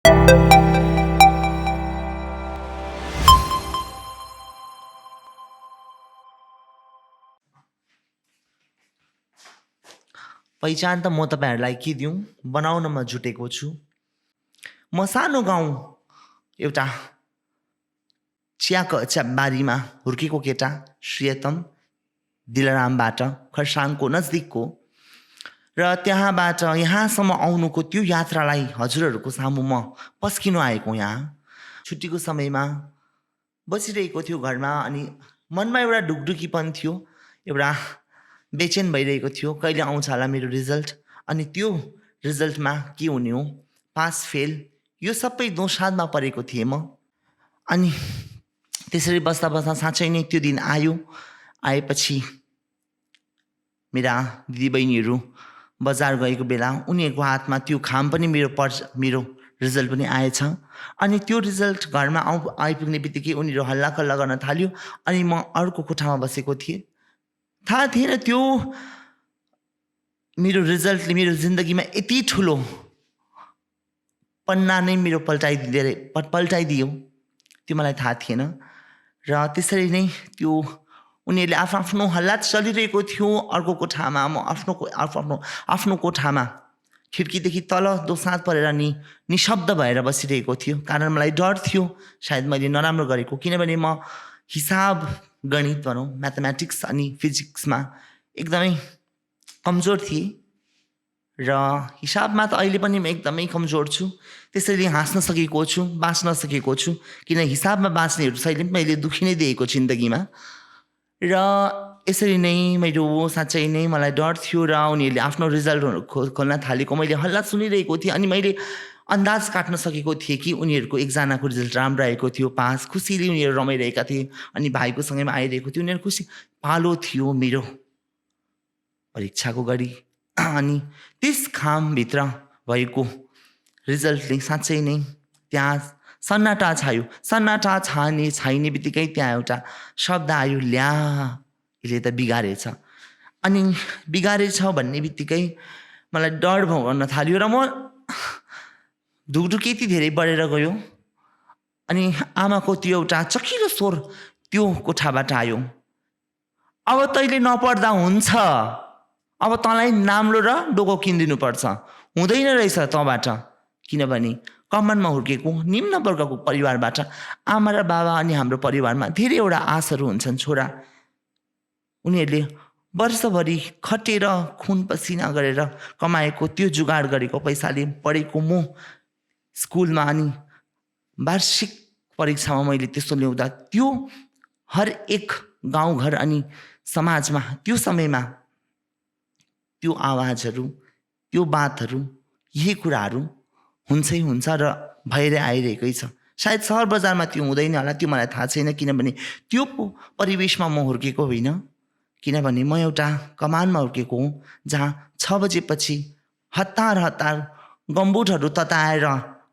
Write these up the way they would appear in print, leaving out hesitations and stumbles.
पहिचान त म तपाईँहरूलाई के दिउँ, बनाउन म जुटेको छु। म सानो गाउँ एउटा बारीमा हुर्केको केटा श्रीयतम दिलरामबाट, खरसाङको नजिकको। र त्यहाँबाट यहाँसम्म आउनुको त्यो यात्रालाई हजुरहरूको सामु म पस्किनु आएको यहाँ। छुट्टीको समयमा बसिरहेको थियो घरमा, अनि मनमा एउटा ढुकढुकीपन थियो, एउटा बेचेन भइरहेको थियो, कहिले आउँछ होला मेरो रिजल्ट, अनि त्यो रिजल्टमा के हुने हो, पास फेल, यो सबै दोसाँधमा परेको थिएँ म। अनि त्यसरी बस्दा बस्दा साँच्चै नै त्यो दिन आयो। आएपछि मेरा दिदीबहिनीहरू बजार गएको बेला उनीहरूको हातमा त्यो खाम पनि मेरो रिजल्ट पनि आएछ। अनि त्यो रिजल्ट घरमा आइपुग्ने बित्तिकै उनीहरू हल्लाखल्ला गर्न थाल्यो। अनि म अर्को कोठामा बसेको थिएँ। थाहा थिएन त्यो मेरो रिजल्टले मेरो जिन्दगीमा यति ठुलो पन्ना नै मेरो पल्टाइदियो, त्यो मलाई थाहा थिएन। र त्यसरी नै त्यो उनीहरूले आफ्नो हल्ला चलिरहेको थियो अर्को कोठामा, म आफ्नो कोठामा खिड्कीदेखि तल दोसाँध परेर निशब्द भएर बसिरहेको थियो। कारण मलाई डर थियो सायद मैले नराम्रो गरेको, किनभने म हिसाब गणित भनौँ म्याथमेटिक्स अनि फिजिक्समा एकदमै कमजोर थिएँ। र हिसाबमा त अहिले पनि म एकदमै कमजोर छु। त्यसैले हाँस्न सकेको छु, बाँच्न सकेको छु, किन हिसाबमा बाँच्नेहरू सहिले पनि मैले दुखी नै दिएको जिन्दगीमा। र यसरी नै मेरो साँच्चै नै मलाई डर थियो। र उनीहरूले आफ्नो रिजल्टहरू खोल्न थालेको मैले हल्ला सुनिरहेको थिएँ। अनि मैले अन्दाज काट्न सकेको थिएँ कि उनीहरूको एकजनाको रिजल्ट राम्रो आएको थियो, पास, खुसीले उनीहरू रमाइरहेका थिए। अनि भाइको सँगैमा आइरहेको थियो, उनीहरू खुसी। पालो थियो मेरो परीक्षाको घडी। अनि त्यस खामभित्र भएको रिजल्टले साँच्चै नै त्यहाँ सन्नाटा छायो। सन्नाटा छाइने बित्तिकै त्यहाँ एउटा शब्द आयो, ल्या, यसले त बिगारेछ। अनि बिगारेछ भन्ने बित्तिकै मलाई डर भउन थाल्यो र म ढुकढुकी यति धेरै बढेर गयो। अनि आमाको त्यो एउटा चकिलो स्वर त्यो कोठाबाट आयो, अब तैँले नपढ्दा हुन्छ, अब तँलाई नाम्लो र डोको किनिदिनुपर्छ, हुँदैन रहेछ तँबाट। किनभने कमानमा हुर्केको निम्न वर्गको परिवारबाट आमा र बाबा अनि हाम्रो परिवारमा धेरैवटा आशहरू हुन्छन् छोरा। उनीहरूले वर्षभरि खटेर खुन पसिना गरेर कमाएको त्यो जुगाड गरेको पैसाले पढेको म स्कुलमा, अनि वार्षिक परीक्षामा मैले त्यस्तो ल्याउँदा त्यो हर एक गाउँघर अनि समाजमा त्यो समयमा त्यो आवाजहरू, त्यो बातहरू, यही कुराहरू हुन्छै हुन्छ र भएर आइरहेकै छ। सायद सहर बजारमा त्यो हुँदैन होला, त्यो मलाई थाहा छैन, किनभने त्यो परिवेशमा म हुर्केको होइन। किनभने म एउटा कमानमा हुर्केको हुँ, जहाँ 6 बजेपछि हतार गम्बुटहरू तताएर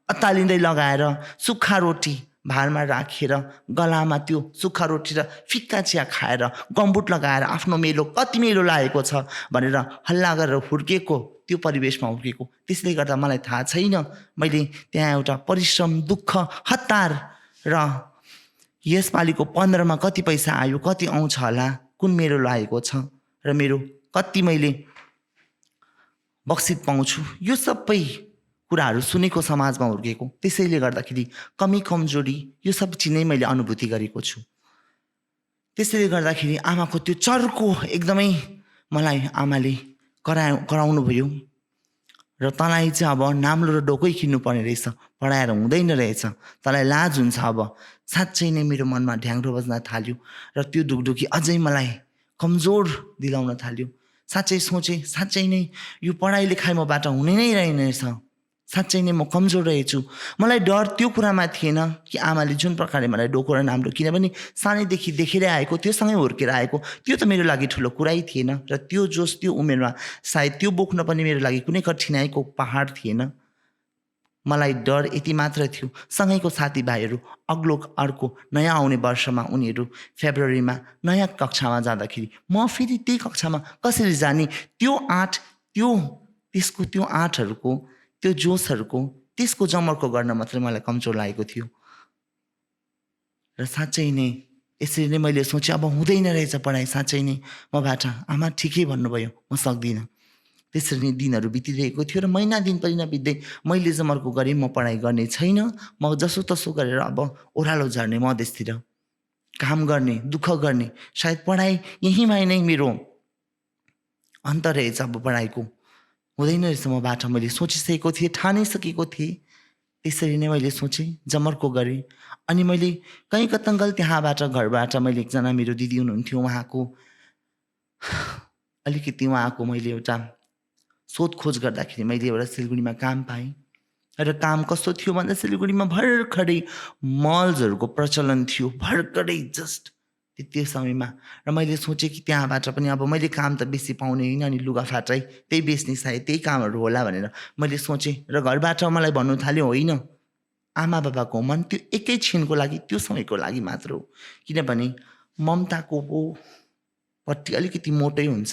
अत्तालिँदै लगाएर सुक्खा रोटी भारमा राखेर गलामा त्यो सुक्खा रोटी र फिक्का चिया खाएर गम्बुट लगाएर आफ्नो मेलो कति मेलो लागेको छ भनेर हल्ला गरेर हुर्केको त्यो परिवेशमा हुर्केको। त्यसले गर्दा मलाई थाहा छैन मैले त्यहाँ एउटा परिश्रम, दुःख, हतार र यसपालिको 15मा कति पैसा आयो, कति आउँछ होला, कुन मेरो लागेको छ र मेरो कति मैले बक्सित पाउँछु, यो सबै कुराहरू सुनेको समाजमा हुर्केको। त्यसैले गर्दाखेरि कमी कमजोरी यो सब चिज नै मैले अनुभूति गरेको छु। त्यसैले गर्दाखेरि आमाको त्यो चर्को एकदमै मलाई आमाले कराउनु भयो र तँलाई चाहिँ अब नाम्लो र डोकै किन्नु पर्ने रहेछ, पढाएर हुँदैन रहेछ, तँलाई लाज हुन्छ। अब साँच्चै नै मेरो मनमा ढ्याङ्ग्रो बज्न थाल्यो र त्यो ढुकढुकी अझै मलाई कमजोर दिलाउन थाल्यो। साँच्चै सोचेँ, साँच्चै नै यो पढाइ लेखाइ मबाट हुने नै रहेनछ, साँच्चै नै म कमजोर रहेछु। मलाई डर त्यो कुरामा थिएन कि आमाले जुन प्रकारले मलाई डोको र नाम्लो, किनभने सानैदेखि देखेरै आएको, त्योसँगै हुर्केर आएको, त्यो त मेरो लागि ठुलो कुरै थिएन। र त्यो जोस त्यो उमेरमा सायद त्यो बोक्न पनि मेरो लागि कुनै कठिनाइको पहाड थिएन। मलाई डर यति मात्र थियो, सँगैको साथीभाइहरू अग्लो अर्को नयाँ आउने वर्षमा उनीहरू फेब्रुअरीमा नयाँ कक्षामा जाँदाखेरि म फेरि त्यही कक्षामा कसरी जाने, त्यो आँट, त्यसको त्यो आँटहरूको, त्यो जोसहरूको, त्यसको जमर्को गर्न मात्रै मलाई कमजोर लागेको थियो। र साँच्चै नै यसरी नै मैले सोचेँ अब हुँदैन रहेछ पढाइ, साँच्चै नै मबाट आमा ठिकै भन्नुभयो, म सक्दिनँ। त्यसरी नै दिनहरू बितिरहेको थियो र महिना दिन पनि नबित्दै मैले जमर्को गरेँ म पढाइ गर्ने छैन, म जसोतसो गरेर अब ओह्रालो झर्ने मधेसतिर काम गर्ने, दुःख गर्ने। सायद पढाइ यहीँमा नै मेरो अन्त रहेछ अब पढाइको, हुँदैन रहेछ मबाट, मैले सोचिसकेको थिएँ, ठानिसकेको थिएँ। त्यसरी नै मैले सोचेँ, जमर्को गरेँ। अनि मैले कहीँ कतङ्गल त्यहाँबाट घरबाट मैले एकजना मेरो दिदी हुनुहुन्थ्यो, उहाँको अलिकति उहाँको मैले एउटा सोधखोज गर्दाखेरि मैले एउटा सिलगढीमा काम पाएँ। र काम कस्तो थियो भन्दा सिलगढीमा भर्खरै मल्सहरूको प्रचलन थियो, भर्खरै जस्ट त्यो समयमा। र मैले सोचेँ कि त्यहाँबाट पनि अब मैले काम त बेसी पाउने होइन, अनि लुगाफाटै त्यही बेच्ने सायद त्यही कामहरू होला भनेर मैले सोचेँ। र घरबाट मलाई भन्नु थाल्यो, होइन, आमा बाबाको मन त्यो एकैछिनको लागि, त्यो समयको लागि मात्र हो। किनभने ममताको पट्टि अलिकति मोटै हुन्छ।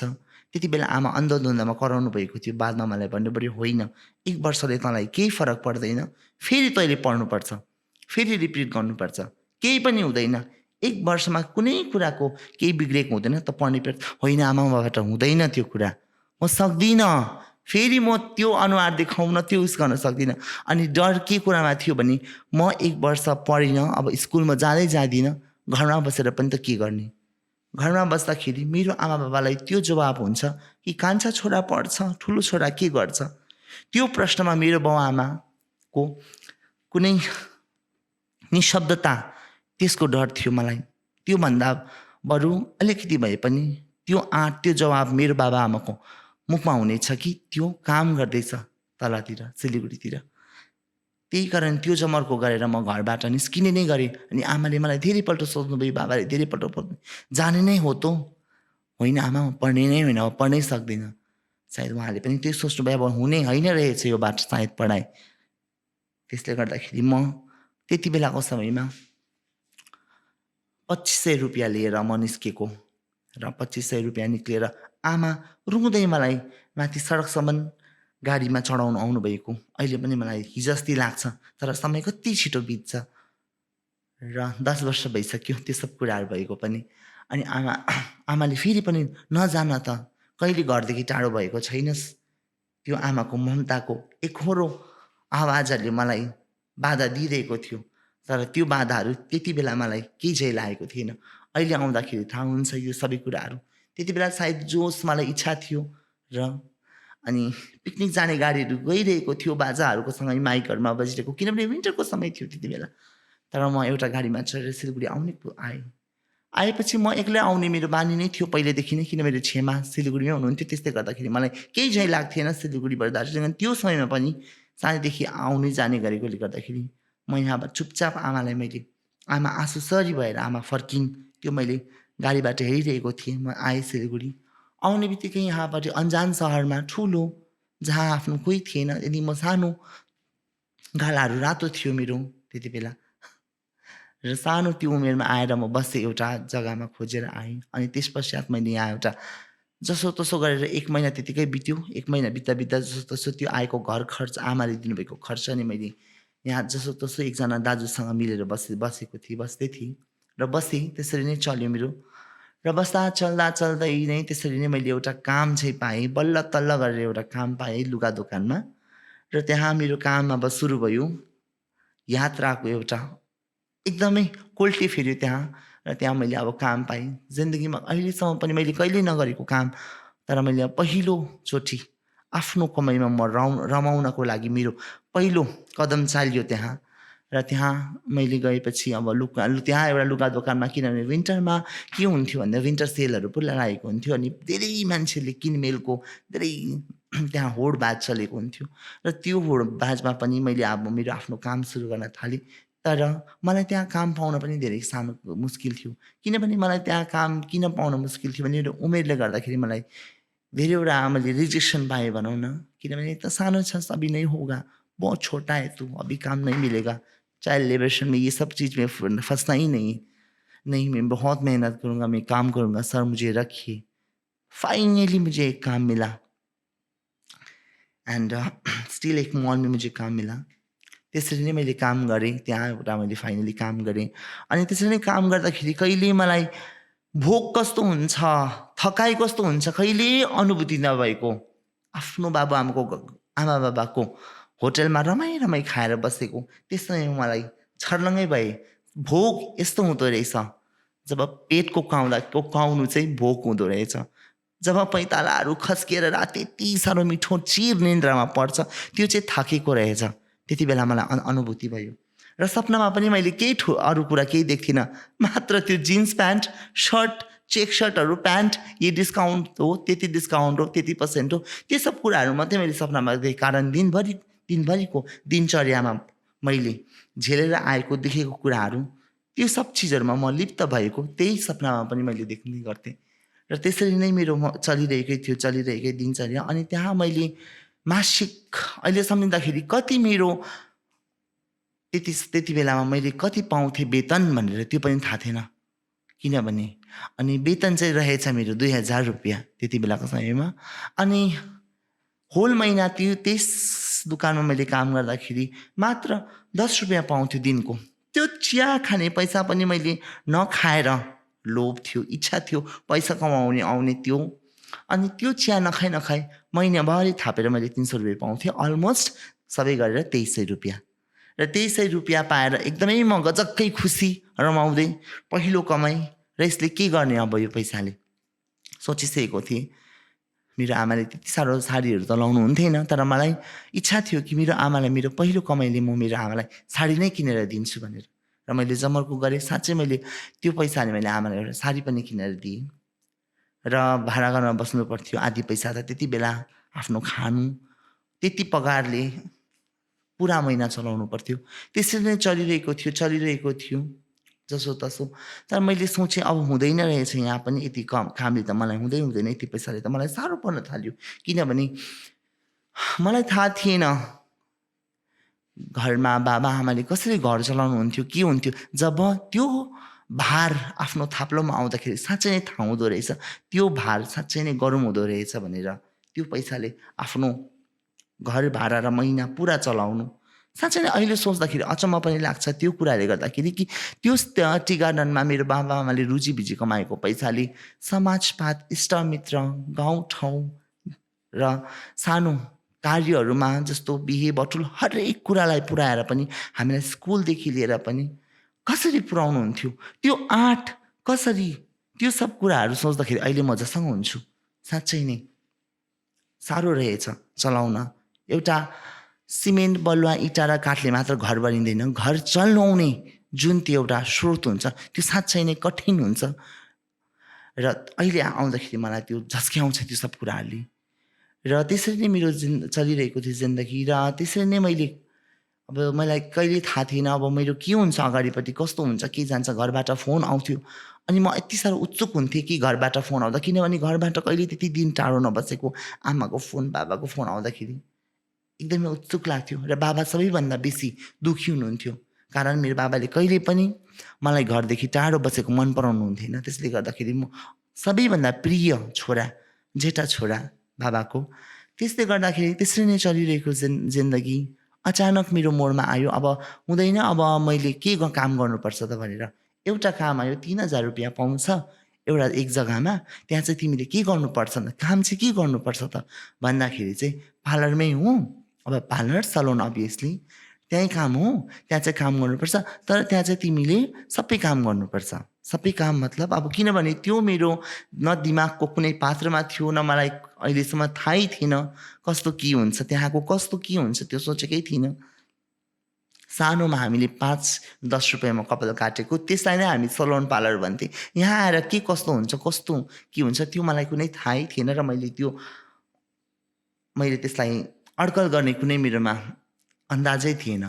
त्यति बेला आमा अन्धधुन्दामा कराउनु भएको थियो। बादमा मलाई भन्नुभयो, होइन, 1 वर्षले तँलाई केही फरक पर्दैन, फेरि तैँले पढ्नुपर्छ, फेरि रिपिट गर्नुपर्छ, केही पनि हुँदैन। 1 वर्षमा कुनै कुराको केही बिग्रेको हुँदैन, त पढ्नै पर्छ। होइन आमा, मबाट हुँदैन त्यो कुरा, म सक्दिनँ, फेरि म त्यो अनुहार देखाउन त्यो उस गर्न सक्दिनँ। अनि डर के कुरामा थियो भने म 1 वर्ष पढिनँ, अब स्कुलमा जाँदै जाँदिनँ, घरमा बसेर पनि त के गर्ने। घरमा बस्दाखेरि मेरो आमा बाबालाई त्यो जवाब हुन्छ कि कान्छा छोरा पढ्छ, ठुलो छोरा के गर्छ। त्यो प्रश्नमा मेरो बाउ आमाको कुनै निशब्दता, त्यसको डर थियो मलाई। त्योभन्दा बरु अलिकति भए पनि त्यो त्यो जवाब मेरो बाबा आमाको मुखमा हुनेछ कि त्यो काम गर्दैछ तलतिर सिलगढीतिर। त्यही कारण त्यो जमर्को गरेर म घरबाट निस्किने नै गरेँ। अनि आमाले मलाई धेरैपल्ट सोध्नुभयो, बाबाले धेरैपल्ट सोध्नु, जाने नै हो त? होइन आमा, म पढ्ने नै होइन, अब पढ्नै सक्दिनँ। सायद उहाँले पनि त्यही सोच्नुभयो, अब हुने होइन रहेछ यो बाटो सायद पढाइ। त्यसले गर्दाखेरि म त्यति बेलाको समयमा 2500 रुपियाँ लिएर म निस्केको। र 2500 रुपियाँ निक्लिएर आमा रुँदै मलाई माथि सडकसम्म गाडीमा चढाउनु आउनुभएको। अहिले पनि मलाई हिजो जस्तै लाग्छ, तर समय कति छिटो बित्छ। र 10 वर्ष भइसक्यो त्यो सब कुराहरू भएको पनि। अनि आमाले फेरि पनि नजान त, कहिले घरदेखि टाढो भएको छैनस्। त्यो आमाको ममताको एकहोरो आवाजहरूले मलाई बाधा दिइरहेको थियो। तर त्यो बाधाहरू त्यति बेला मलाई केही झै लागेको थिएन। अहिले आउँदाखेरि थाहा हुन्छ यो सबै कुराहरू। त्यति बेला सायद जोस, मलाई इच्छा थियो। र अनि पिकनिक जाने गाडीहरू गइरहेको थियो बाजाहरूको सँगै, माइकहरूमा बजिरहेको, किनभने विन्टरको समय थियो त्यति बेला। तर म एउटा गाडीमा चढेर सिलगढी आएँ। आएपछि म एक्लै आउने मेरो बानी नै थियो पहिलेदेखि नै, किन मेरो छेमा सिलगढीमै हुनुहुन्थ्यो। त्यसले गर्दाखेरि मलाई केही झै लाग्थेन सिलगढीबाट दार्जिलिङ। त्यो समयमा पनि सानैदेखि आउने जाने गरेकोले गर्दाखेरि म यहाँबाट चुपचाप आमालाई मैले, आमा आँसुसरी भएर आमा फर्किन्, त्यो मैले गाडीबाट हेरिरहेको थिएँ। म आएँ सिलगढी। आउने बित्तिकै यहाँबाट अन्जान सहरमा ठुलो, जहाँ आफ्नो कोही थिएन, यदि म सानो, गालाहरू रातो थियो मेरो त्यति बेला। र सानो त्यो उमेरमा आएर म बसेँ एउटा जग्गामा खोजेर आएँ। अनि त्यस पश्चात मैले यहाँ एउटा जसोतसो गरेर 1 महिना त्यतिकै बित्यो। 1 महिना बित्दा जसोतसो त्यो आएको घर खर्च, आमाले दिनुभएको खर्च नि मैले यहाँ जसोतसो एकजना दाजुसँग मिलेर बस्दै थिएँ। र बसेँ, त्यसरी नै चल्यो मेरो। र चल्दा नै त्यसरी नै मैले एउटा काम चाहिँ पाएँ, बल्ल तल्ल गरेर एउटा काम पाएँ लुगा दोकानमा। र त्यहाँ मेरो काम अब सुरु भयो यात्राको एउटा एकदमै कोल्टे फेऱ्यो त्यहाँ। र त्यहाँ मैले अब काम पाएँ। जिन्दगीमा अहिलेसम्म पनि मैले कहिल्यै नगरेको काम, तर मैले पहिलोचोटि आफ्नो कमाइमा म रमाउनको लागि मेरो पहिलो कदम चालियो त्यहाँ। र त्यहाँ मैले गएपछि अब त्यहाँ एउटा लुगा दोकानमा, किनभने विन्टरमा के हुन्थ्यो भन्दा विन्टर सेलहरू पुरा लागेको हुन्थ्यो। अनि धेरै मान्छेले किनमेलको धेरै त्यहाँ होडबाज चलेको हुन्थ्यो। र त्यो होडबाजमा पनि मैले अब मेरो आफ्नो काम सुरु गर्न थालेँ। तर मलाई त्यहाँ काम पाउन पनि धेरै मुस्किल थियो। किनभने मलाई त्यहाँ काम किन पाउन मुस्किल थियो भने मेरो उमेरले गर्दाखेरि मलाई धेरैवटा मैले रिजेक्सन पाएँ भनौँ न। किनभने इतना सानो छस्, अभी नहीं होगा, बहुत छोटा है तू, अभी काम नहीं मिलेगा, चाइल्ड लेबरेशन में ये सब चीज़ में फंसना ही नहीं, मैं बहुत मेहनत करूँगा, मैं काम करूँगा सर, मुझे रखिए। फाइनली मुझे एक काम मिला एंड स्टिल एक मॉल में मुझे काम मिला। त्यसरी नै मैले काम गरेँ त्यहाँ एउटा मैले फाइनली काम गरेँ। अनि त्यसरी नै काम गर्दाखेरि कहिले मलाई भोक कस्तो हुन्छ, थकाइ कस्तो हुन्छ कहिले अनुभूति नभएको। आफ्नो आमा बाबाको होटलमा रमाई खाएर बसेको त्यसमै मलाई छर्लङ्गै भए। भोक यस्तो हुँदो रहेछ, जब पेटको कुकाउनु चाहिँ भोक हुँदो रहेछ। जब पैतालाहरू खस्किएर रात यति साह्रो मिठो चिर निन्द्रामा पर्छ, त्यो चाहिँ थाकेको रहेछ। त्यति बेला मलाई अनुभूति भयो। र सपनामा पनि मैले केही अरू कुरा केही देख्थिनँ, मात्र त्यो जिन्स प्यान्ट, सर्ट, चेक सर्टहरू, प्यान्ट, यो डिस्काउन्ट हो, त्यति डिस्काउन्ट हो, त्यति % हो, त्यो सब कुराहरू मात्रै मैले सपनामा देखेँ। कारण दिनभरिको दिनचर्यामा मैले झेलेर आएको देखेको कुराहरू, त्यो सब चिजहरूमा म लिप्त भएको त्यही सपनामा पनि मैले देख्ने गर्थेँ। र त्यसरी नै मेरो चलिरहेकै दिनचर्या। अनि त्यहाँ मैले मासिक अहिले सम्झिँदाखेरि कति मेरो त्यति बेलामा मैले कति पाउँथेँ वेतन भनेर त्यो पनि थाहा थिएन। किनभने अनि वेतन चाहिँ रहेछ मेरो 2000 रुपियाँ त्यति बेलाको समयमा। अनि होल महिना त्यस दुकानमा मैले काम गर्दाखेरि मात्र 10 रुपियाँ पाउँथ्यो दिनको। त्यो चिया खाने पैसा पनि मैले नखाएर, लोभ थियो, इच्छा थियो पैसा कमाउने आउने त्यो। अनि त्यो चिया नखाई महिनाभरि थापेर मैले 300 रुपियाँ पाउँथेँ, अलमोस्ट सबै गरेर 2300 रुपियाँ। र 2300 रुपियाँ पाएर एकदमै म गजक्कै खुसी रमाउँदै पहिलो कमाइ र यसले के गर्ने अब यो पैसाले सोचिसकेको थिएँ। मेरो आमाले त्यति साह्रो साडीहरू त लाउनु हुन्थेन, तर मलाई इच्छा थियो कि मेरो आमालाई मेरो पहिलो कमाइले म मेरो आमालाई साडी नै किनेर दिन्छु भनेर। र मैले जमर्को गरेँ। साँच्चै मैले त्यो पैसाले मैले आमालाई एउटा साडी पनि किनेर दिएँ। र भाडा घरमा बस्नु पर्थ्यो, आधी पैसा त त्यति बेला आफ्नो खानु, त्यति पगारले पुरा महिना चलाउनु पर्थ्यो। त्यसरी नै चलिरहेको थियो जसो तसो। तर मैले सोचेँ अब हुँदैन रहेछ, यहाँ पनि यति कामले त मलाई हुँदैन, यति पैसाले त मलाई साह्रो पर्न थाल्यो। किनभने मलाई थाहा थिएन घरमा बाबा आमाले कसरी घर चलाउनुहुन्थ्यो, के हुन्थ्यो। जब त्यो भार आफ्नो थाप्लोमा आउँदाखेरि साँच्चै नै थाहा हुँदो रहेछ, त्यो भार साँच्चै नै गरौँ हुँदो रहेछ भनेर। त्यो पैसाले आफ्नो घर भाडा र महिना पुरा चलाउनु साँच्चै नै अहिले सोच्दाखेरि अचम्म पनि लाग्छ त्यो कुराले गर्दाखेरि कि त्यो टी गार्डनमा मेरो बाबा आमाले रुचीभिजी कमाएको पैसाले समाजपात, इष्टमित्र, गाउँठाउँ र सानो कार्यहरूमा जस्तो बिहे बटुल हरेक कुरालाई पुऱ्याएर पनि हामीलाई स्कुलदेखि लिएर पनि कसरी पुऱ्याउनु हुन्थ्यो, त्यो आँट कसरी, त्यो सब कुराहरू सोच्दाखेरि अहिले म जसँग हुन्छु साँच्चै नै साह्रो रहेछ चलाउन। एउटा सिमेन्ट, बलुवा, इँटा र काठले मात्र घर बनिँदैन, घर चलाउने जुन त्यो एउटा स्रोत हुन्छ त्यो साँच्चै नै कठिन हुन्छ। र अहिले आउँदाखेरि मलाई त्यो झस्क्याउँछ त्यो सब कुराहरूले। र त्यसरी नै मेरो चलिरहेको थियो जिन्दगी। र त्यसरी नै अब मलाई कहिले थाहा थिएन अब मेरो के हुन्छ, अगाडिपट्टि कस्तो हुन्छ, के जान्छ। घरबाट फोन आउँथ्यो अनि म यति साह्रो उत्सुक हुन्थेँ कि घरबाट फोन आउँदा, किनभने घरबाट कहिले त्यति दिन टाढो नबसेको, आमाको फोन, बाबाको फोन आउँदाखेरि एकदमै उत्सुक लाग्थ्यो। र बाबा सबैभन्दा बेसी दुःखी हुनुहुन्थ्यो, कारण मेरो बाबाले कहिले पनि मलाई घरदेखि टाढो बसेको मन पराउनु हुन्थेन। त्यसले गर्दाखेरि म सबैभन्दा प्रिय छोरा, जेठा छोरा बाबाको। त्यसले गर्दाखेरि त्यसरी नै चलिरहेको जिन्दगी अचानक मेरो मोडमा आयो। अब हुँदैन, अब मैले के काम गर्नुपर्छ त भनेर एउटा काम आयो। 3000 रुपियाँ पाउँछ एउटा एक जग्गामा, त्यहाँ चाहिँ तिमीले के गर्नुपर्छ, काम चाहिँ के गर्नुपर्छ त भन्दाखेरि चाहिँ पार्लरमै हुँ। अब पार्लर सलोन अभियसली त्यहीँ काम हो, त्यहाँ चाहिँ काम गर्नुपर्छ। तर त्यहाँ चाहिँ तिमीले सबै काम गर्नुपर्छ। सबै काम मतलब अब किनभने त्यो मेरो न दिमागको कुनै पात्रमा थियो, न मलाई अहिलेसम्म थाहै थिएन कस्तो के हुन्छ, त्यहाँको कस्तो के हुन्छ त्यो सोचेकै थिइनँ। सानोमा हामीले 5-10 रुपियाँमा कपाल काटेको, त्यसलाई नै हामी सलोन पार्लर भन्थेँ। यहाँ आएर के कस्तो हुन्छ, कस्तो के हुन्छ त्यो मलाई कुनै थाहै थिएन। र मैले त्यसलाई अड्कल गर्ने कुनै मेरोमा अन्दाजै थिएन।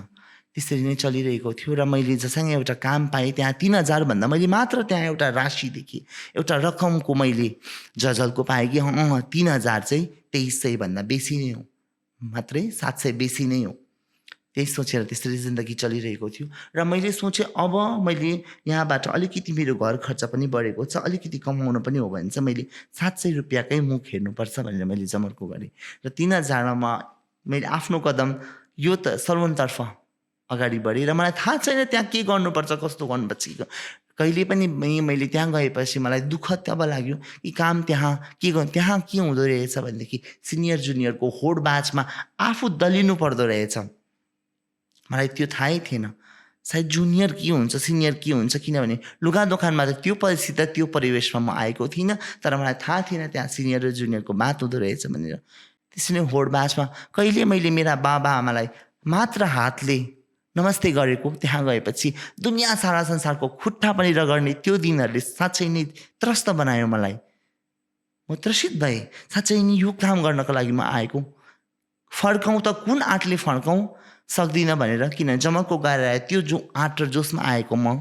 त्यसरी नै चलिरहेको थियो। र मैले जसँग एउटा काम पाएँ, त्यहाँ 3000 भन्दा मैले मात्र त्यहाँ एउटा राशि देखेँ, एउटा रकमको मैले झलको पाएँ कि 3000 चाहिँ 2300 भन्दा बेसी नै हो, मात्रै 700 बेसी नै हो। त्यही सोचेर त्यसरी जिन्दगी चलिरहेको थियो। र मैले सोचेँ अब मैले यहाँबाट अलिकति मेरो घर खर्च पनि बढेको छ, अलिकति कमाउनु पनि हो भने चाहिँ मैले 700 रुपियाँकै मुख हेर्नुपर्छ भनेर मैले जमर्को गरेँ। र 3000मा मैले आफ्नो कदम यो त सलोनतर्फ अगाडि बढेँ र मलाई थाहा छैन त्यहाँ के गर्नुपर्छ कस्तो गर्नुपर्छ। कहिले पनि मैले त्यहाँ गएपछि मलाई दुःख तब लाग्यो कि काम त्यहाँ के हुँदो रहेछ भनेदेखि सिनियर जुनियरको होडबाजमा आफू दलिनु पर्दो रहेछ। मलाई त्यो थाहै थिएन सायद जुनियर के हुन्छ सिनियर के हुन्छ, किनभने लुगा दोकानमा त त्यो परिस्थिति त्यो परिवेशमा म आएको थिइनँ, तर मलाई थाहा थिएन त्यहाँ सिनियर र जुनियरको बात हुँदो रहेछ भनेर। त्यसरी नै होडबाजमा कहिले मैले मेरा बाबा आमालाई मात्र हातले नमस्ते गरेको त्यहाँ गएपछि दुनियाँ सारा संसारको खुट्टा पनि रगड्ने त्यो दिनहरूले साँच्चै नै त्रस्त बनायो मलाई। म त्रसित भएँ, साँच्चै नै यो काम गर्नको लागि म आएको, फर्काउँ त कुन आँटले फर्काउँ सक्दिनँ भनेर, किन जमको गएर आयो त्यो जो आँट र जोसमा आएको म।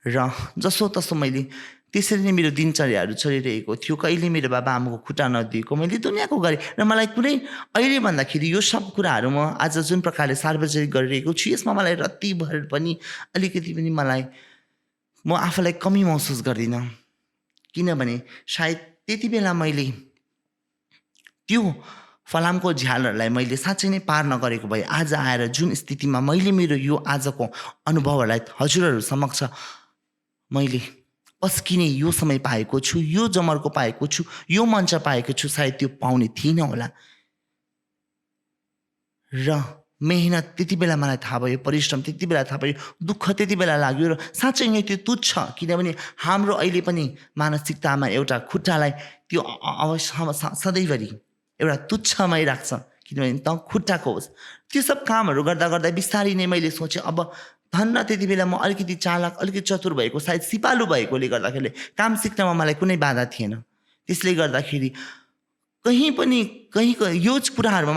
र जसो तसो मैले त्यसरी नै मेरो दिनचर्याहरू चलिरहेको थियो। कहिले मेरो बाबा आमाको खुट्टा नदिएको मैले दुनियाँको गरेँ र मलाई कुनै अहिले भन्दाखेरि यो सब कुराहरू म आज जुन प्रकारले सार्वजनिक गरिरहेको छु यसमा मलाई रत्तिभर पनि अलिकति पनि म आफूलाई कमी महसुस गर्दिनँ, किनभने सायद त्यति बेला मैले त्यो फलामको झ्यालहरूलाई मैले साँच्चै नै पार नगरेको भए आज आएर जुन स्थितिमा मैले मेरो यो आजको अनुभवहरूलाई हजुरहरू समक्ष मैले पस्किने यो समय पाएको छु, यो जमर्को पाएको छु, यो मञ्च पाएको छु, सायद त्यो पाउने थिइनँ होला। र मेहनत त्यति बेला मलाई थाहा भयो, परिश्रम त्यति बेला थाहा भयो, दुःख त्यति बेला लाग्यो र साँच्चै नै त्यो तुच्छ, किनभने हाम्रो अहिले पनि मानसिकतामा एउटा खुट्टालाई त्यो अवश्यमा सधैँभरि एउटा तुच्छमै राख्छ, किनभने त खुट्टाको होस्। त्यो सब कामहरू गर्दा गर्दा बिस्तारै नै मैले सोचेँ अब धन्न त्यति बेला म अलिकति चालक अलिकति चतुर भएको सायद सिपालु भएकोले गर्दाखेरि काम सिक्नमा मलाई कुनै बाधा थिएन। त्यसले गर्दाखेरि कहीँ यो कुराहरूमा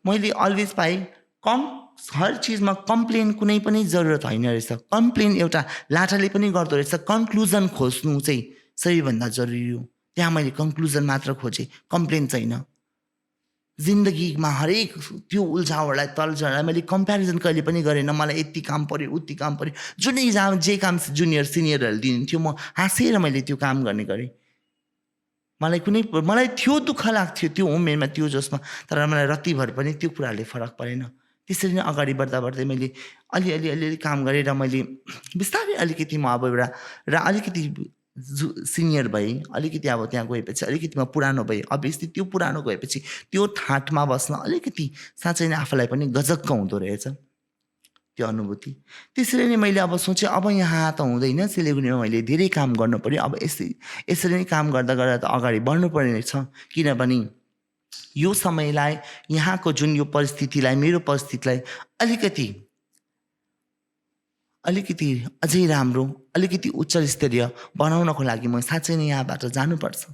मैले अलवेज पाएँ हर चिजमा कम्प्लेन कुनै पनि जरुरत होइन रहेछ। कम्प्लेन एउटा लाटाले पनि गर्दो रहेछ, कन्क्लुजन खोज्नु चाहिँ सबैभन्दा जरुरी हो। त्यहाँ मैले कन्क्लुजन मात्र खोजेँ, कम्प्लेन छैन। जिन्दगीमा हरेक त्यो उल्झाउहरूलाई तल्झाउहरूलाई मैले कम्पेरिजन कहिले पनि गरेन। मलाई यति काम पऱ्यो उति काम पऱ्यो, जुनै जे काम जुनियर सिनियरहरूले दिनुहुन्थ्यो म हाँसेर मैले त्यो काम गर्ने गरेँ। मलाई थियो दुःख लाग्थ्यो त्यो उमेरमा त्यो जसमा, तर मलाई रत्तिभर पनि त्यो कुराहरूले फरक परेन। त्यसरी नै अगाडि बढ्दा बढ्दै मैले अलिअलि काम गरेर मैले बिस्तारै अलिकति म अब एउटा र अलिकति सिनियर भएँ, अलिकति अब त्यहाँ गएपछि अलिकति म पुरानो भएँ। अभियसली त्यो पुरानो गएपछि त्यो ठाँटमा बस्न अलिकति साँच्चै नै आफूलाई पनि गजक्क हुँदो रहेछ त्यो अनुभूति। त्यसरी नै मैले अब सोचेँ अब यहाँ त हुँदैन, सिलगढीमा मैले धेरै काम गर्नु पऱ्यो, अब यसरी नै काम गर्दा गर्दा त अगाडि बढ्नु पर्ने रहेछ, किनभने यो समयलाई यहाँको जुन यो परिस्थितिलाई मेरो परिस्थितिलाई अलिकति अझै राम्रो अलिकति उच्च स्तरीय बनाउनको लागि म साँच्चै नै यहाँबाट जानुपर्छ,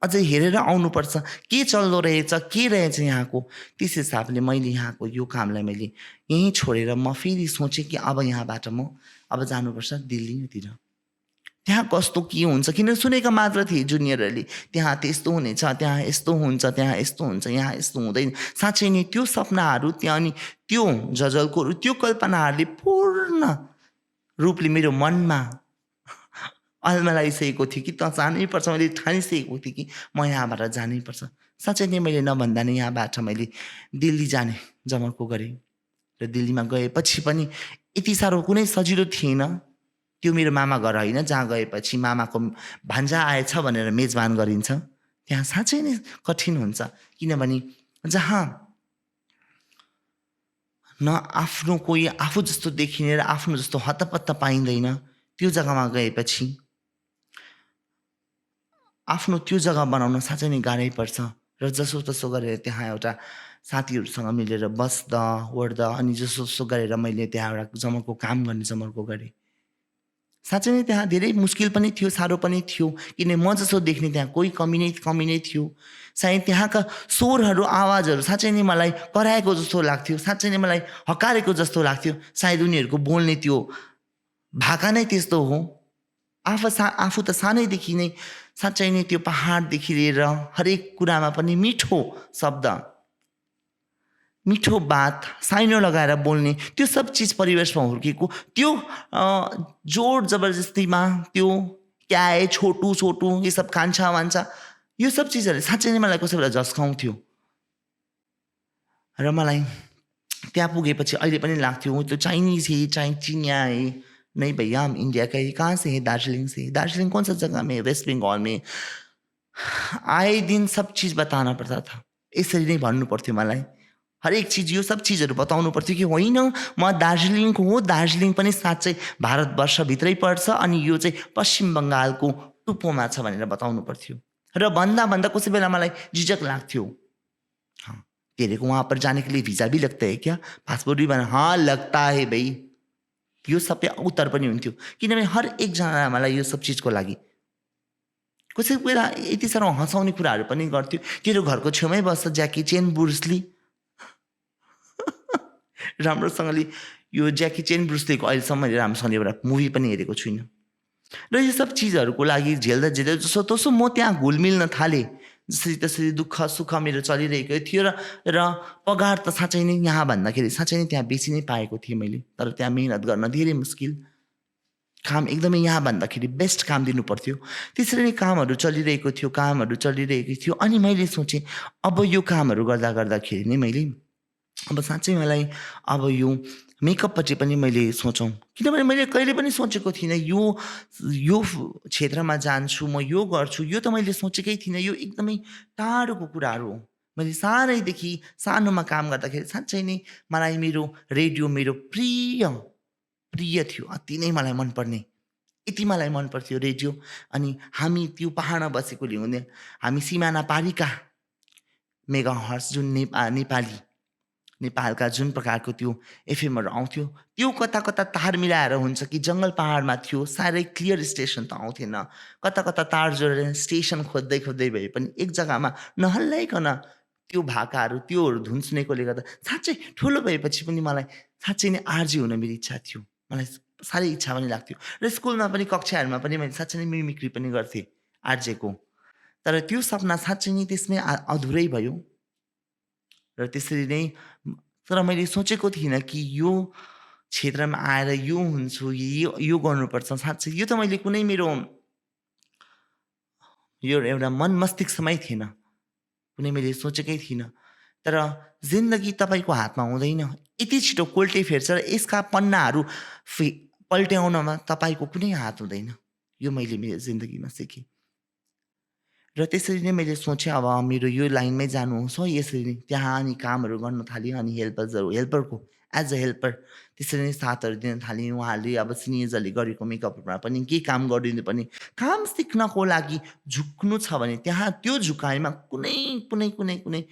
अझै हेरेर आउनुपर्छ के चल्दो रहेछ के रहेछ यहाँको। त्यस हिसाबले मैले यहाँको यो कामलाई मैले यहीँ छोडेर म फेरि सोचेँ कि अब यहाँबाट म अब जानुपर्छ दिल्लीतिर। त्यहाँ कस्तो के हुन्छ, किन सुनेको मात्र थिएँ जुनियरहरूले त्यहाँ त्यस्तो हुनेछ, त्यहाँ यस्तो हुन्छ, त्यहाँ यस्तो हुन्छ, यहाँ यस्तो हुँदैन। साँच्चै नै त्यो सपनाहरू त्यहाँ अनि त्यो झझल्को त्यो कल्पनाहरूले पूर्ण रूपले मेरो मनमा अल्मलाइसकेको थियो कि त जानैपर्छ। मैले ठानिसकेको थिएँ कि म यहाँबाट जानैपर्छ। साँच्चै नै मैले नभन्दा नै यहाँबाट मैले दिल्ली जाने जमर्को गरेँ र दिल्लीमा गएपछि पनि यति साह्रो कुनै सजिलो थिएन। त्यो मेरो मामा घर होइन जहाँ गएपछि मामाको भान्जा आएछ भनेर मेजबान गरिन्छ, त्यहाँ साँच्चै नै कठिन हुन्छ, किनभने जहाँ न आफ्नो कोही आफू जस्तो देखिने र आफ्नो जस्तो हत्तपत्त पाइँदैन, त्यो जग्गामा गएपछि आफ्नो त्यो जग्गा बनाउन साँच्चै नै गाह्रै पर्छ। र जसो तसो गरेर त्यहाँ एउटा साथीहरूसँग मिलेर बस्दा ओर्दा अनि जसो तसो गरेर मैले त्यहाँ एउटा जमर्को काम गर्ने जमर्को गरेँ। साँच्चै नै त्यहाँ धेरै मुस्किल पनि थियो, साह्रो पनि थियो, किन म जसो देख्ने त्यहाँ कोही कमी नै थियो। सायद त्यहाँका स्वरहरू आवाजहरू साँच्चै नै मलाई कराएको जस्तो लाग्थ्यो, साँच्चै नै मलाई हकारेको जस्तो लाग्थ्यो। सायद उनीहरूको बोल्ने त्यो भाका नै त्यस्तो हो। आफू त सानैदेखि नै साँच्चै नै त्यो पहाडदेखि लिएर हरेक कुरामा पनि मिठो शब्द मिठो बात साइनो लगाएर बोल्ने त्यो सब चिज परिवेशमा हुर्केको, त्यो जोड जबरजस्तीमा त्यो क्या है छोटू छोटू ये सब कान्छा वान्छा यो सब चिजहरूले साँच्चै नै मलाई कसै बेला झस्काउँथ्यो। र मलाई त्यहाँ पुगेपछि अहिले पनि लाग्थ्यो त्यो चाइनीज है चिनिया है नहीं भैया हम इंडिया का ही कहाँ से है दार्जिलिंग से दार्जिलिंग कौन सा जगह में वेस्ट बंगाल में आए दिन सब चीज़ बताना पड़ता था यसरी नै भन्नु पर्थ्यो मलाई हरेक चिज यो सब चिजहरू बताउनु पर्थ्यो कि होइन म दार्जिलिङको हो दार्जिलिङ पनि साँच्चै भारतवर्षभित्रै पर्छ अनि यो चाहिँ पश्चिम बङ्गालको टुप्पोमा छ भनेर बताउनु पर्थ्यो र भन्दा भन्दा कसै बेला मलाई झिझक लाग्थ्यो हाँ तेरे को वहाँ पर जाने के लिए वीजा भी लगता है क्या पासपोर्ट भी बना हाँ लगता है भाइ यो सबै उत्तर पनि हुन्थ्यो किनभने हर एकजना मलाई यो सब चिजको लागि कसै बेला यति साह्रो हँसाउने कुराहरू पनि गर्थ्यो तेरो घरको छेउमै बस्छ ज्याकी चेन ब्रुसली राम्रोसँगले यो ज्याकी चेन ब्रुसलीको अहिलेसम्म मैले राम्रोसँगले एउटा मुभी पनि हेरेको छुइनँ र यो सब चिजहरूको लागि झेल्दा झेल्दा जसो तसो म त्यहाँ घुलमिल्न थालेँ जसरी तसरी दुःख सुख मेरो चलिरहेको थियो र पगार त साँच्चै नै यहाँ भन्दाखेरि साँच्चै नै त्यहाँ बेसी नै पाएको थिएँ मैले तर त्यहाँ मेहनत गर्न धेरै मुस्किल काम एकदमै यहाँ भन्दाखेरि बेस्ट काम दिनु पर्थ्यो त्यसरी नै कामहरू चलिरहेको थियो अनि मैले सोचेँ अब यो कामहरू गर्दाखेरि नै मैले अब साँच्चै मलाई अब यो मेकअपपट्टि पनि मैले सोचौँ किनभने मैले कहिले पनि सोचेको थिइनँ यो क्षेत्रमा जान्छु म यो गर्छु यो त मैले सोचेकै थिइनँ यो एकदमै टाढोको कुराहरू हो मैले सानैदेखि सानोमा काम गर्दाखेरि साँच्चै नै मलाई मेरो रेडियो मेरो प्रिय थियो अति नै मलाई मनपर्ने यति मलाई मन पर्थ्यो रेडियो अनि हामी त्यो पहाडमा बसेकोले हुने हामी सिमाना पारीका मेगा हर्स जुन नेपालका जुन प्रकारको त्यो एफएमहरू आउँथ्यो त्यो कता कता तार मिलाएर हुन्छ कि जङ्गल पहाडमा थियो साह्रै क्लियर स्टेसन त आउँथेन कता कता तार जोडेर स्टेसन खोज्दै भए पनि एक जग्गामा नहल्लाइकन त्यो भाकाहरू त्योहरू धुन सुनेकोले गर्दा साँच्चै ठुलो भएपछि पनि मलाई साँच्चै नै आरजे हुन मेरो इच्छा थियो मलाई साह्रै इच्छा पनि लाग्थ्यो र स्कुलमा पनि कक्षाहरूमा पनि मैले साँच्चै नै मिमिक्री पनि गर्थेँ आरजेको तर त्यो सपना साँच्चै नै त्यसमै अधुरै भयो र त्यसरी नै तर मैले सोचेको थिइनँ कि यो क्षेत्रमा आएर यो हुन्छु यो गर्नुपर्छ साँच्चै यो त मैले कुनै मेरो यो एउटा मन मस्तिष्कमै थिएन कुनै मैले सोचेकै थिइनँ तर जिन्दगी तपाईँको हातमा हुँदैन यति छिटो कोल्टे फेर्छ र यसका पन्नाहरू पल्ट्याउनमा तपाईँको कुनै हात हुँदैन यो मैले मेरो जिन्दगीमा सिकेँ र त्यसरी नै मैले सोचेँ अब मेरो यो लाइनमै जानु हो यसरी नै त्यहाँ अनि कामहरू गर्न थालेँ अनि हेल्परको एज अ हेल्पर त्यसरी नै साथहरू दिन थालेँ उहाँहरूले अब सिनियर्सहरूले गरेको मेकअपमा पनि के काम गरिदिनु पनि काम सिक्नको लागि झुक्नु छ भने त्यहाँ त्यो झुकाइमा कुनै कुनै कुनै कुनै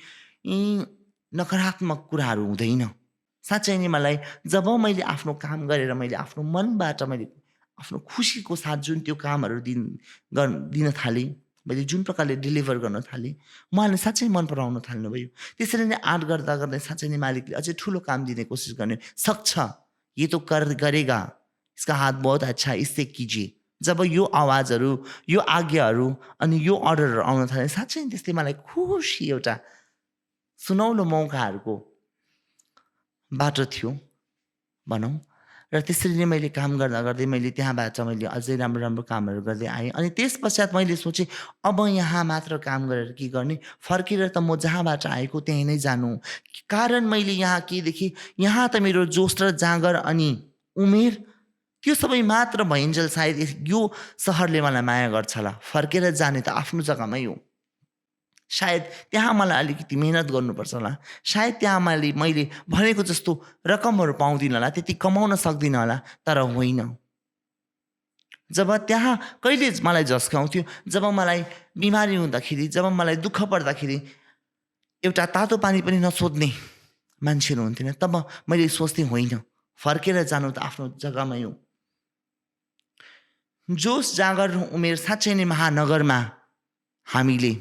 नकारात्मक कुराहरू हुँदैन साँच्चै नै मलाई जब मैले आफ्नो काम गरेर मैले आफ्नो मनबाट मैले आफ्नो खुसीको साथ जुन त्यो कामहरू दिन थालेँ मैले जुन प्रकारले डेलिभर गर्न थालेँ उहाँले साँच्चै मन पराउन थाल्नुभयो त्यसरी नै आर्ट गर्दा गर्दै साँच्चै नै मालिकले अझै ठुलो काम दिने कोसिस गर्ने सक्छ ये तो गरेगा इसका हात बहुत अच्छा इससे कीजिए जब यो आवाजहरू यो आज्ञाहरू अनि यो अर्डरहरू आउन थाले साँच्चै त्यस्तै मलाई खुसी एउटा सुनौलो मौकाहरूको बाटो थियो भनौँ र त्यसरी नै मैले काम गर्दा गर्दै मैले त्यहाँबाट मैले अझै राम्रो राम्रो कामहरू गर्दै आएँ अनि त्यस पश्चात मैले सोचेँ अब यहाँ मात्र काम गरेर के गर्ने फर्केर त म जहाँबाट आएको त्यहीँ नै जानु कारण मैले यहाँ के देखेँ यहाँ त मेरो जोस र जाँगर अनि उमेर त्यो सबै मात्र भइन्जेल सायद यो सहरले मलाई माया गर्छ होला फर्केर जाने त आफ्नो जग्गामै हो सायद त्यहाँ मलाई अलिकति मेहनत गर्नुपर्छ होला सायद त्यहाँ मैले भनेको जस्तो रकमहरू पाउँदिनँ होला त्यति कमाउन सक्दिनँ होला तर होइन जब त्यहाँ कहिले मलाई झस्काउँथ्यो जब मलाई बिमारी हुँदाखेरि जब मलाई दुःख पर्दाखेरि एउटा तातो पानी पनि नसोध्ने मान्छेहरू हुन्थेन तब मैले सोच्थेँ होइन फर्केर जानु त आफ्नो जग्गामै हो जोस जाँगर उमेर साँच्चै नै महानगरमा हामीले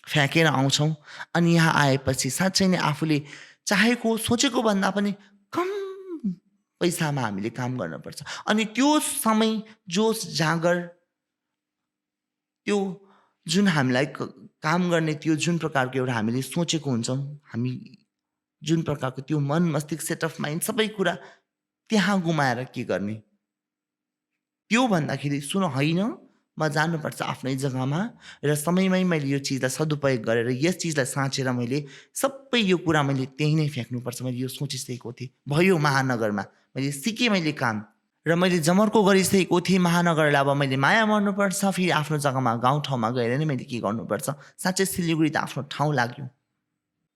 फ्याँकेर आउँछौँ अनि यहाँ आएपछि साँच्चै नै आफूले चाहेको सोचेको भन्दा पनि कम पैसामा हामीले काम गर्नुपर्छ अनि त्यो समय जोस जाँगर त्यो जुन हामीलाई काम गर्ने त्यो जुन प्रकारको एउटा हामीले सोचेको हुन्छौँ हामी जुन प्रकारको त्यो मन मस्तिष्क सेट अफ माइन्ड सबै कुरा त्यहाँ गुमाएर के गर्ने त्यो भन्दाखेरि सुन होइन म जानुपर्छ आफ्नै जग्गामा र समयमै मैले यो चिजलाई सदुपयोग गरेर यस चिजलाई साँचेर मैले सबै यो कुरा मैले त्यहीँ नै फ्याँक्नुपर्छ। मैले यो सोचिसकेको थिएँ। भयो महानगरमा मैले सिकेँ मैले काम र मैले जमर्को गरिसकेको थिएँ। महानगरलाई अब मैले माया गर्नुपर्छ। फेरि आफ्नो जग्गामा गाउँठाउँमा गएर नै मैले के गर्नुपर्छ। साँच्चै सिलगढी त आफ्नो ठाउँ लाग्यो,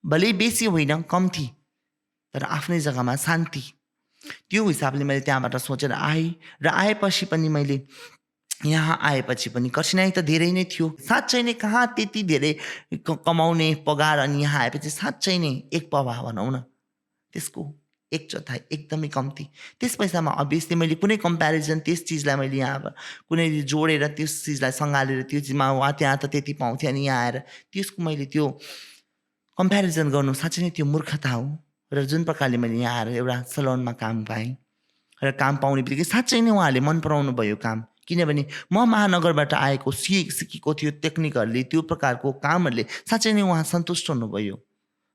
भलै बेसी होइन कम्ती, तर आफ्नै जग्गामा शान्ति। त्यो हिसाबले मैले त्यहाँबाट सोचेर आएँ र आएपछि पनि मैले यहाँ आएपछि पनि कठिनाइ त धेरै नै थियो। साँच्चै नै कहाँ त्यति धेरै कमाउने पगार, अनि यहाँ आएपछि साँच्चै नै एक पवा भनौँ न त्यसको एक चौथाइ एकदमै कम्ती। त्यस पैसामा अभियसली मैले कुनै कम्पेरिजन त्यस चिजलाई मैले यहाँ कुनै जोडेर त्यस चिजलाई सँगालेर त्यो चिजमा वा त्यहाँ त त्यति पाउँथेँ अनि यहाँ आएर त्यसको मैले त्यो कम्पेरिजन गर्नु साँच्चै नै त्यो मूर्खता हो। र जुन प्रकारले मैले यहाँ आएर एउटा सलोनमा काम पाएँ र काम पाउने बित्तिकै साँच्चै नै उहाँहरूले मन पराउनु भयो काम। किनभने म महानगरबाट आएको सिकेको थियो टेक्निकहरूले, त्यो प्रकारको कामहरूले साँच्चै नै उहाँ सन्तुष्ट हुनुभयो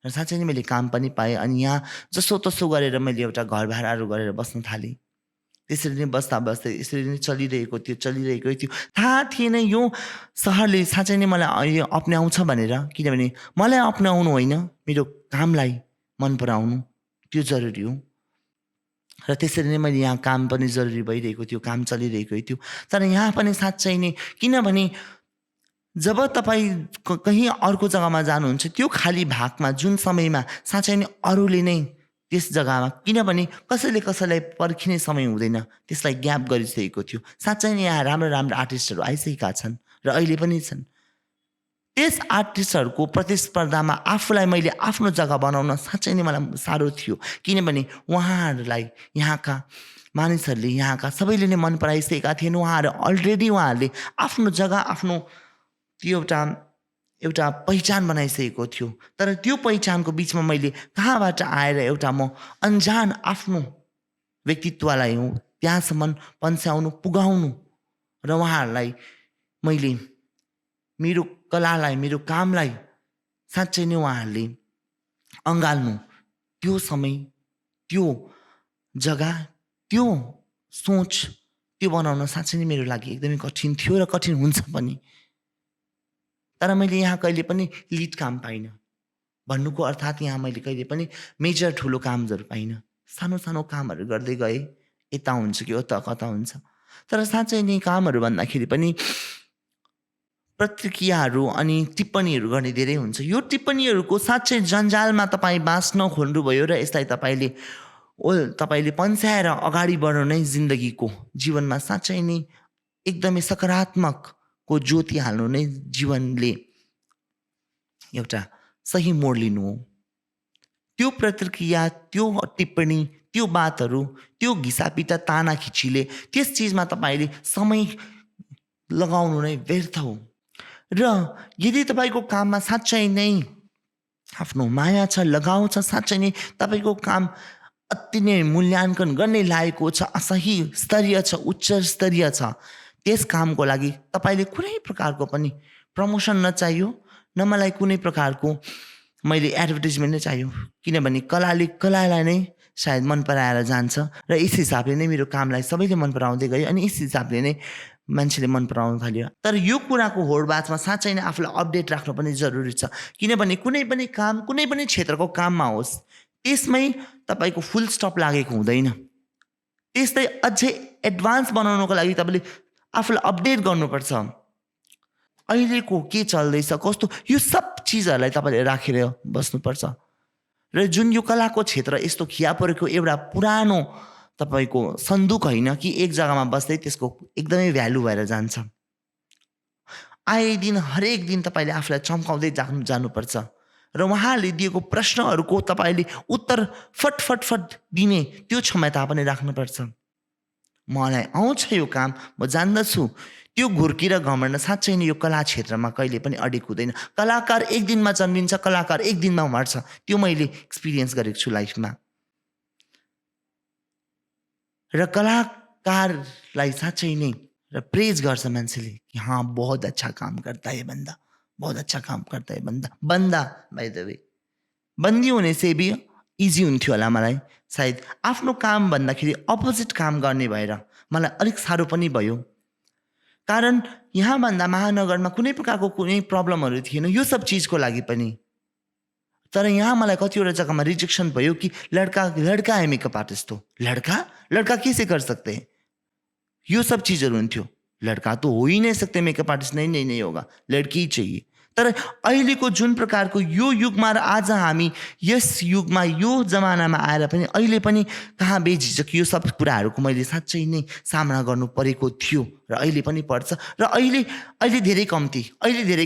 र साँच्चै नै मैले काम पनि पाएँ। अनि यहाँ जसो तसो गरेर मैले एउटा घर भाडाहरू गरेर बस्न थालेँ। त्यसरी नै बस्दा बस्दै यसरी नै चलिरहेको थियो। थाहा थिएन यो सहरले साँच्चै नै मलाई अप्नाउँछ भनेर। किनभने मलाई अप्नाउनु होइन, मेरो कामलाई मन पराउनु त्यो जरुरी हो। र त्यसरी नै मैले यहाँ काम पनि जरुरी भइरहेको थियो, काम चलिरहेको थियो। तर यहाँ पनि साँच्चै नै, किनभने जब तपाईँ कहीँ अर्को जग्गामा जानुहुन्छ त्यो खाली भागमा जुन समयमा साँच्चै नै अरूले नै त्यस जग्गामा, किनभने कसैले कसैलाई पर्खिने समय हुँदैन, त्यसलाई ग्याप गरिसकेको थियो। साँच्चै नै यहाँ राम्रो राम्रो आर्टिस्टहरू आइसकेका छन् र अहिले पनि छन्। त्यस आर्टिस्टहरूको प्रतिस्पर्धामा आफूलाई मैले आफ्नो जग्गा बनाउन साँच्चै नै मलाई साह्रो थियो। किनभने उहाँहरूलाई यहाँका मानिसहरूले, यहाँका सबैले नै मन पराइसकेका थिएन। उहाँहरू अलरेडी उहाँहरूले आफ्नो जग्गा, आफ्नो त्यो एउटा पहिचान बनाइसकेको थियो। तर त्यो पहिचानको बिचमा मैले कहाँबाट आएर एउटा म अन्जान आफ्नो व्यक्तित्वलाई त्यहाँसम्म पन्स्याउनु पुगाउनु र उहाँहरूलाई मैले मेरो कलालाई, मेरो कामलाई साँच्चै नै उहाँहरूले अँगाल्नु, त्यो समय, त्यो जग्गा, त्यो सोच, त्यो बनाउन साँच्चै नै मेरो लागि एकदमै कठिन थियो र कठिन हुन्छ पनि। तर मैले यहाँ कहिले पनि लिड काम पाइनँ भन्नुको अर्थात् यहाँ मैले कहिले पनि मेजर ठुलो कामहरू पाइनँ। सानो सानो कामहरू गर्दै गएँ, यता हुन्छ कि उता कता हुन्छ। तर साँच्चै नै कामहरू भन्दाखेरि पनि प्रतिक्रियाहरू अनि टिप्पणीहरू गर्ने धेरै हुन्छ। यो टिप्पणीहरूको साँच्चै जन्जालमा तपाईँ बाँच्न खोल्नुभयो र यसलाई तपाईँले पन्स्याएर अगाडि बढ्नु नै जिन्दगीको जीवनमा साँच्चै नै एकदमै सकारात्मकको ज्योति हाल्नु नै जीवनले एउटा सही मोड लिनु हो। त्यो प्रतिक्रिया, त्यो टिप्पणी, त्यो बातहरू, त्यो घिसापिटा ताना खिचीले त्यस चिजमा तपाईँले समय लगाउनु नै व्यर्थ हो। र यदि तपाईँको काममा साँच्चै नै आफ्नो माया छ, लगाउ छ, साँच्चै नै तपाईँको काम अति नै मूल्याङ्कन गर्ने लायकको छ, सही स्तरीय छ, उच्च स्तरीय छ, त्यस कामको लागि तपाईँले कुनै प्रकारको पनि प्रमोसन नचाहियो, न मलाई कुनै प्रकारको मैले एडभर्टिजमेन्ट नै चाहियो। किनभने कलालाई नै सायद मन पराएर जान्छ र यस हिसाबले नै मेरो कामलाई सबैले मन पराउँदै गयो अनि यस हिसाबले नै मान्छेले मन पराउन थाल्यो। तर यो कुराको होडबाजमा साँच्चै नै आफूलाई अपडेट राख्नु पनि जरुरी छ। किनभने कुनै पनि काम, कुनै पनि क्षेत्रको काममा होस्, त्यसमै तपाईँको फुल स्टप लागेको हुँदैन। त्यसलाई अझै एडभान्स बनाउनको लागि तपाईँले आफूलाई अपडेट गर्नुपर्छ। अहिलेको के चल्दैछ, कस्तो, यो सब चिजहरूलाई तपाईँले राखेर बस्नुपर्छ। र जुन यो कलाको क्षेत्र यस्तो खिया परेको एउटा पुरानो तपाईँको सन्दुक होइन कि एक जग्गामा बस्दै त्यसको एकदमै भ्यालु भएर जान्छ। आए दिन हरेक दिन तपाईँले आफूलाई चम्काउँदै जानुपर्छ र उहाँले दिएको प्रश्नहरूको तपाईँले उत्तर फट दिने त्यो क्षमता पनि राख्नुपर्छ। मलाई आउँछ यो काम, म जान्दछु, त्यो घुर्की र घमण्ड साँच्चै नै यो कला क्षेत्रमा कहिले पनि अडिक हुँदैन। कलाकार एक दिनमा जन्मिन्छ, कलाकार एक दिनमा मर्छ, त्यो मैले एक्सपिरियन्स गरेको छु लाइफमा। र कलाकारलाई साँच्चै नै र प्रेज गर्छ मान्छेले कि हाँ बहुत अच्छा काम करता है बंदा, बहुत अच्छा काम करता है बंदा बाई द वे। बन्दी हुने से भी इजी हुन्थ्यो होला मलाई सायद। आफ्नो काम भन्दाखेरि अपोजिट काम गर्ने भएर मलाई अलिक साह्रो पनि भयो। कारण यहाँभन्दा महानगरमा कुनै प्रकारको कुनै प्रब्लमहरू थिएन यो सब चिजको लागि पनि। तर यहाँ मलाई कतिवटा जग्गामा रिजेक्शन भयो कि लड़का है मेकअप आर्टिस्ट हो। लड़का कैसे कर सकते हैं, यो सब चीजहरू हुन्थ्यो। लड़का तो हो ही नहीं सकते मेकअप आर्टिस्ट, नहीं होगा, लड़की ही चाहिए। तर अहिलेको जुन प्रकारको यो युगमा र आज हामी यस युगमा यो जमानामा आएर पनि अहिले पनि कहाँ बेझिझक यो सब कुराहरूको मैले साँच्चै नै सामना गर्नु परेको थियो र अहिले पनि पर्छ। र अहिले धेरै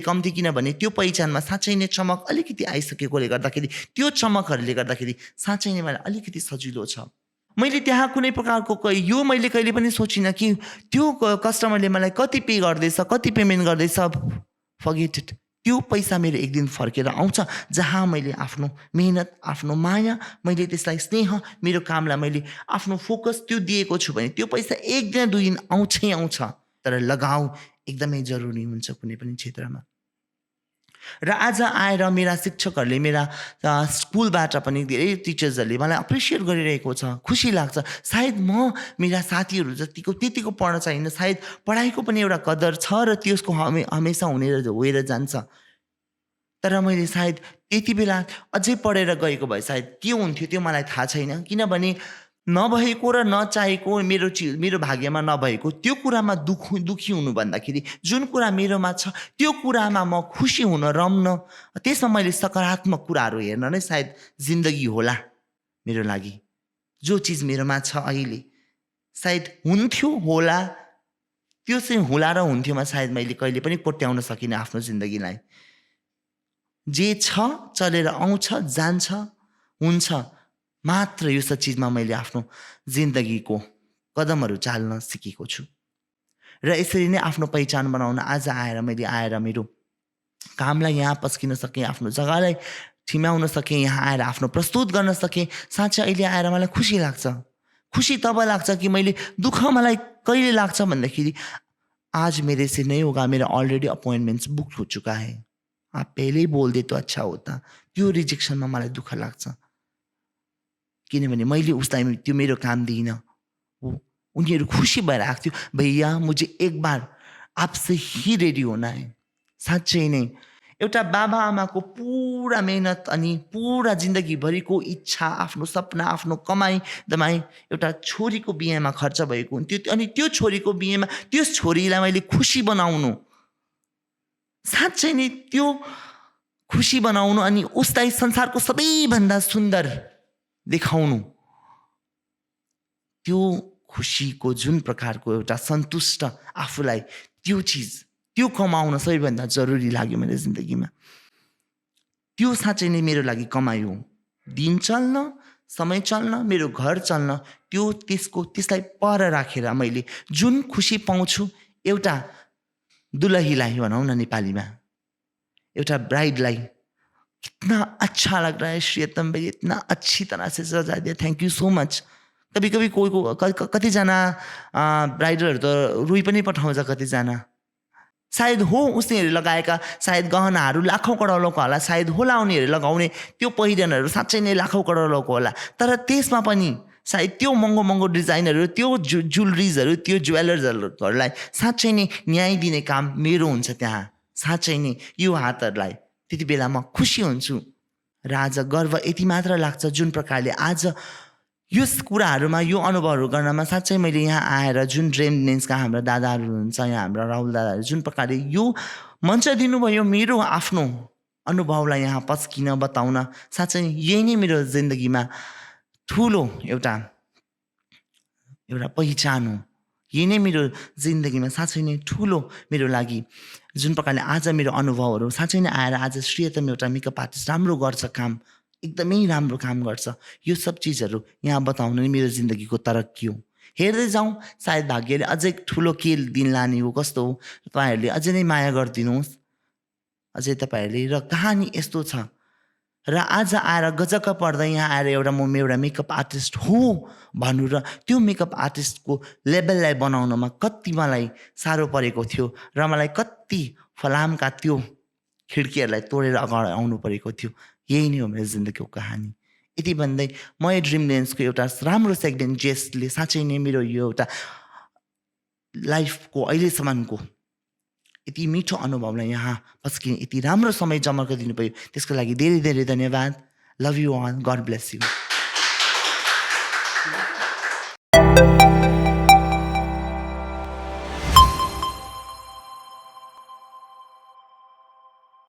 कम्ती किनभने त्यो पहिचानमा साँच्चै नै चमक अलिकति आइसकेकोले गर्दाखेरि त्यो चमकहरूले गर्दाखेरि साँच्चै नै मलाई अलिकति सजिलो छ। मैले त्यहाँ कुनै प्रकारको यो मैले कहिले पनि सोचिनँ कि त्यो कस्टमरले मलाई कति पे गर्दैछ, कति पेमेन्ट गर्दैछ, फर्गेट इट। त्यो पैसा मेरो एक दिन फर्केर आउँछ जहाँ मैले आफ्नो मेहनत, आफ्नो माया, मैले त्यसलाई स्नेह, मेरो कामलाई मैले आफ्नो फोकस त्यो दिएको छु भने त्यो पैसा एक दिन दुई दिन आउँछै आउँछ। तर लगाउ एकदमै जरुरी हुन्छ कुनै पनि क्षेत्रमा। र आज आएर मेरा शिक्षकहरूले, मेरा स्कुलबाट पनि धेरै टिचर्सहरूले मलाई अप्रिसिएट गरिरहेको छ, खुसी लाग्छ। सायद म मेरा साथीहरू जतिको त्यतिको पढ्न चाहिन्न, सायद पढाइको पनि एउटा कदर छ र त्यसको हमेसा हुएर जान्छ। तर मैले सायद त्यति बेला अझै पढेर गएको भए सायद के हुन्थ्यो त्यो मलाई थाहा छैन। किनभने नभएको र नचाहेको मेरो भाग्यमा नभएको त्यो कुरामा दुखी हुनु भन्दाखेरि जुन कुरा मेरोमा छ त्यो कुरामा म खुसी हुन, रम्न, त्यसमा मैले सकारात्मक कुराहरू हेर्न नै सायद जिन्दगी होला मेरो लागि। जो चिज मेरोमा छ अहिले सायद हुन्थ्यो होला, त्यो चाहिँ होला र हुन्थ्योमा सायद मैले कहिले पनि कोट्याउन सकिनँ आफ्नो जिन्दगीलाई। जे छ चलेर आउँछ, जान्छ, हुन्छ मात्र यो सब चिजमा मैले आफ्नो जिन्दगीको कदमहरू चाल्न सिकेको छु। र यसरी नै आफ्नो पहिचान बनाउन आज मैले आएर मेरो कामलाई यहाँ पस्किन सकेँ, आफ्नो जग्गालाई ठिम्याउन सकेँ, यहाँ आएर आफ्नो प्रस्तुत गर्न सकेँ। साँच्चै अहिले आएर मलाई खुसी लाग्छ। खुसी तब लाग्छ कि मैले दुःख मलाई कहिले लाग्छ भन्दाखेरि आज मेरे से नहीं होगा, मेरा ऑलरेडी अपॉइंटमेंट्स बुक हो चुका है, आप पहले ही बोल दे तो अच्छा होता। त्यो रिजेक्शनमा मलाई दुःख लाग्छ किनभने मैले उसलाई त्यो मेरो काम दिइनँ। उनीहरू खुसी भएर आएको थियो, भैया मुझे एक बार आपसे ही रेडी होना है। साँच्चै नै एउटा बाबा आमाको पुरा मेहनत अनि पुरा जिन्दगीभरिको इच्छा, आफ्नो सपना, आफ्नो कमाई दमाई एउटा छोरीको बिहेमा खर्च भएको हुन्थ्यो। अनि त्यो छोरीको बिहेमा त्यस छोरीलाई मैले खुसी बनाउनु, साँच्चै नै त्यो खुसी बनाउनु अनि उसलाई संसारको सबैभन्दा सुन्दर देखाउनु, त्यो खुसीको जुन प्रकारको एउटा सन्तुष्ट आफूलाई त्यो चिज त्यो कमाउन सबैभन्दा जरुरी लाग्यो मेरो जिन्दगीमा। त्यो साँच्चै नै मेरो लागि कमाइ हो। दिन चल्न, समय चल्न, मेरो घर चल्न, त्यसलाई पर राखेर मैले जुन खुसी पाउँछु, एउटा दुलहीलाई भनौँ न नेपालीमा, एउटा ब्राइडलाई कितना अच्छा लग रहा है श्रीयतम भाई, इतना अच्छी तरह से सजा दिया, थैंक यू सो मच। कभी कतिजना ब्राइडलहरू त रुई पनि पठाउँछ कतिजना। सायद हो उसनीहरू लगाएका सायद गहनाहरू लाखौँ करोडौँको होला, सायद होला उनीहरू लगाउने त्यो पहिरनहरू साँच्चै नै लाखौँ करोडौँको होला। तर त्यसमा पनि सायद त्यो महँगो डिजाइनहरू, त्यो ज्वेलरिजहरू, त्यो ज्वेलर्सहरूलाई साँच्चै नै न्याय दिने काम मेरो हुन्छ त्यहाँ। साँच्चै नै यो हातहरूलाई त्यति बेला म खुसी हुन्छु। र आज गर्व यति मात्र लाग्छ जुन प्रकारले आज यस कुराहरूमा, यो अनुभवहरू गर्नमा साँच्चै मैले यहाँ आएर जुन ड्रिम डेन्सका हाम्रा दादाहरू हुनुहुन्छ, यहाँ हाम्रा राहुल दादाहरू जुन प्रकारले यो मञ्च दिनुभयो मेरो आफ्नो अनुभवलाई यहाँ पस्किन बताउन, साँच्चै यही नै मेरो जिन्दगीमा ठुलो एउटा पहिचान हो। यही नै मेरो जिन्दगीमा साँच्चै नै ठुलो मेरो लागि जुन प्रकारले आज मेरो अनुभवहरू साँच्चै नै आएर आज श्रीयतम एउटा मेकअप आर्टिस्ट राम्रो गर्छ, काम एकदमै राम्रो काम गर्छ, यो सब चिजहरू यहाँ बताउनु नै मेरो जिन्दगीको तरक्की हो। हेर्दै जाउँ, सायद भाग्यले अझै ठुलो के दिन लाने हो, कस्तो हो, तपाईँहरूले अझै नै माया गरिदिनुहोस् अझै तपाईँहरूले। र कहानी यस्तो छ, र आज आएर गजक्क पर्दा यहाँ आएर एउटा मेकअप आर्टिस्ट हो भन्नु र त्यो मेकअप आर्टिस्टको लेभललाई बनाउनमा कति मलाई साह्रो परेको थियो र मलाई कति फलामका त्यो खिड्कीहरूलाई तोडेर अगाडि आउनु परेको थियो। यही नै हो मेरो जिन्दगीको कहानी। यति भन्दै म ड्रिम डेन्सको एउटा राम्रो सेगमेन्ट जेसले साँच्चै नै मेरो यो एउटा लाइफको अहिलेसम्मको यति मिठो अनुभवलाई यहाँ पस्किने यति राम्रो समय जम्मा गरिदिनु भयो त्यसको लागि धेरै धेरै धन्यवाद. Love you all. God bless you.